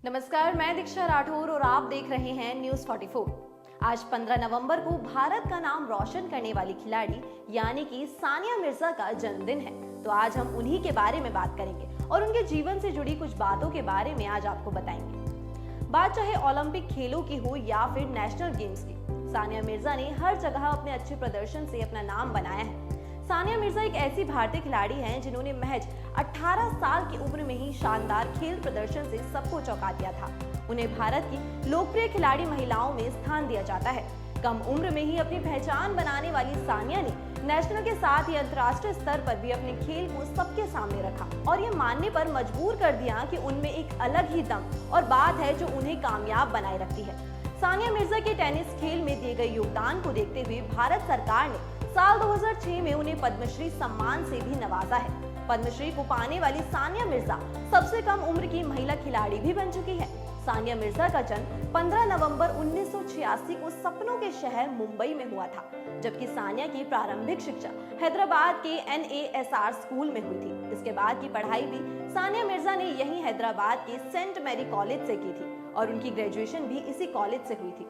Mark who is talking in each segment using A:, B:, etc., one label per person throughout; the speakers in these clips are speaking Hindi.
A: नमस्कार, मैं दीक्षा राठौर और आप देख रहे हैं न्यूज 44। आज 15 नवंबर को भारत का नाम रोशन करने वाली खिलाड़ी यानी कि सानिया मिर्जा का जन्मदिन है। तो आज हम उन्हीं के बारे में बात करेंगे और उनके जीवन से जुड़ी कुछ बातों के बारे में आज आपको बताएंगे। बात चाहे ओलंपिक खेलों की हो या फिर नेशनल गेम्स की, सानिया मिर्जा ने हर जगह अपने अच्छे प्रदर्शन से अपना नाम बनाया है। सानिया मिर्जा एक ऐसी भारतीय खिलाड़ी हैं जिन्होंने महज 18 साल की उम्र में ही शानदार खेल प्रदर्शन से सबको चौंका दिया था। उन्हें भारत की लोकप्रिय खिलाड़ी महिलाओं में स्थान दिया जाता है। कम उम्र में ही अपनी पहचान बनाने वाली सानिया ने नेशनल के साथ ही अंतर्राष्ट्रीय स्तर पर भी अपने खेल को सबके सामने रखा और ये मानने पर मजबूर कर दिया कि उनमें एक अलग ही दम और बात है जो उन्हें कामयाब बनाए रखती है। सानिया मिर्जा के टेनिस खेल में दिए गए योगदान को देखते हुए भारत सरकार ने साल 2006 में उन्हें पद्मश्री सम्मान से भी नवाजा है। पद्मश्री को पाने वाली सानिया मिर्जा सबसे कम उम्र की महिला खिलाड़ी भी बन चुकी है। सानिया मिर्जा का जन्म 15 नवंबर 1986 को सपनों के शहर मुंबई में हुआ था, जबकि सानिया की प्रारंभिक शिक्षा हैदराबाद के NASR स्कूल में हुई थी। इसके बाद की पढ़ाई भी सानिया मिर्जा ने यहीं हैदराबाद के सेंट मैरी कॉलेज से की थी और उनकी ग्रेजुएशन भी इसी कॉलेज से हुई थी।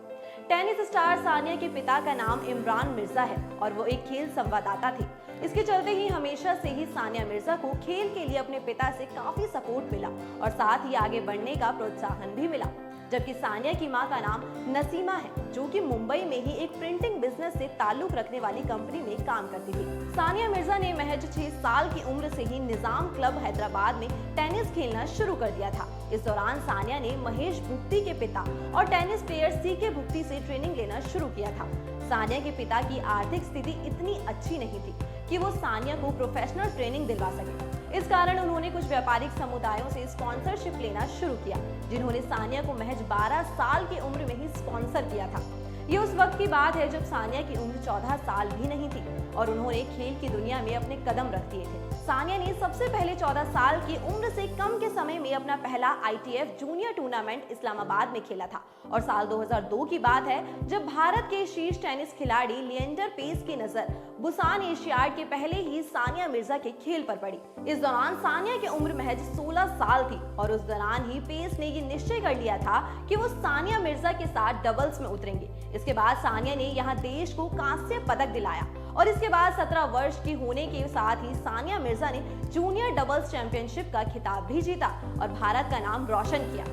A: टेनिस स्टार सानिया के पिता का नाम इमरान मिर्जा है और वो एक खेल संवाददाता थे। इसके चलते ही हमेशा से ही सानिया मिर्जा को खेल के लिए अपने पिता से काफी सपोर्ट मिला और साथ ही आगे बढ़ने का प्रोत्साहन भी मिला। जबकि सानिया की मां का नाम नसीमा है, जो कि मुंबई में ही एक प्रिंटिंग बिजनेस से ताल्लुक रखने वाली कंपनी में काम करती थी। सानिया मिर्जा ने महज 6 साल की उम्र से ही निजाम क्लब हैदराबाद में टेनिस खेलना शुरू कर दिया था। इस दौरान सानिया ने महेश भुपति के पिता और टेनिस प्लेयर CK भुपति से ट्रेनिंग लेना शुरू किया था। सानिया के पिता की आर्थिक स्थिति इतनी अच्छी नहीं थी कि वो सानिया को प्रोफेशनल ट्रेनिंग दिलवा सके। इस कारण उन्होंने कुछ व्यापारिक समुदायों से स्पॉन्सरशिप लेना शुरू किया, जिन्होंने सानिया को महज 12 साल की उम्र में ही स्पॉन्सर किया था। ये उस वक्त की बात है जब सानिया की उम्र 14 साल भी नहीं थी और उन्होंने खेल की दुनिया में अपने कदम रख दिए थे। सानिया ने सबसे पहले 14 साल की उम्र से कम के समय में अपना पहला ITF जूनियर टूर्नामेंट इस्लामाबाद में खेला था और साल 2002 की बात है जब भारत के शीर्ष टेनिस खिलाड़ी लिएंडर पेस की नजर बुसान एशियाड के पहले ही सानिया मिर्जा के खेल पर पड़ी। इस दौरान सानिया की उम्र महज 16 साल थी और उस दौरान ही पेस ने ये निश्चय कर लिया था कि वो सानिया मिर्जा के साथ डबल्स में उतरेंगे। इसके बाद सानिया ने यहाँ देश को कांस्य पदक दिलाया और इसके बाद 17 वर्ष की होने के साथ ही सानिया मिर्जा ने जूनियर डबल्स चैंपियनशिप का खिताब भी जीता और भारत का नाम रोशन किया।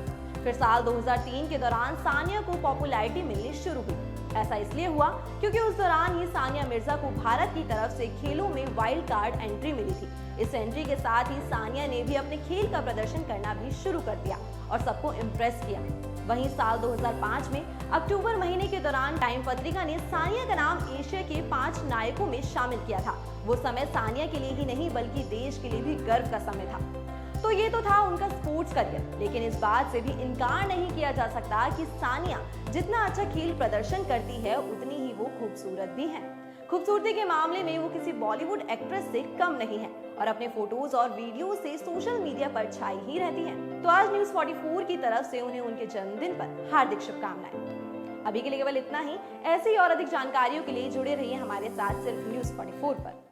A: फिर साल 2003 के दौरान सानिया को पॉपुलैरिटी मिलनी शुरू हुई। ऐसा इसलिए हुआ क्योंकि उस दौरान ही सानिया मिर्जा को भारत की तरफ से खेलों में वाइल्ड कार्ड एंट्री मिली थी। इस एंट्री के साथ ही सानिया ने भी अपने खेल का प्रदर्शन करना भी शुरू कर दिया और सबको इम्प्रेस किया। वहीं साल 2005 में अक्टूबर महीने के दौरान टाइम पत्रिका ने सानिया का नाम एशिया के 5 नायकों में शामिल किया था। वो समय सानिया के लिए ही नहीं बल्कि देश के लिए भी गर्व का समय था। तो ये तो था उनका स्पोर्ट्स करियर, लेकिन इस बात से भी इनकार नहीं किया जा सकता कि सानिया जितना अच्छा खेल प्रदर्शन करती है उतनी ही वो खूबसूरत भी है। खूबसूरती के मामले में वो किसी बॉलीवुड एक्ट्रेस से कम नहीं है और अपने फोटोज और वीडियो से सोशल मीडिया पर छाई ही रहती हैं। तो आज न्यूज 44 की तरफ से उन्हें उनके जन्मदिन पर हार्दिक शुभकामनाएं। अभी के लिए केवल इतना ही। ऐसी और अधिक जानकारियों के लिए जुड़े रहिए हमारे साथ सिर्फ न्यूज 44 पर।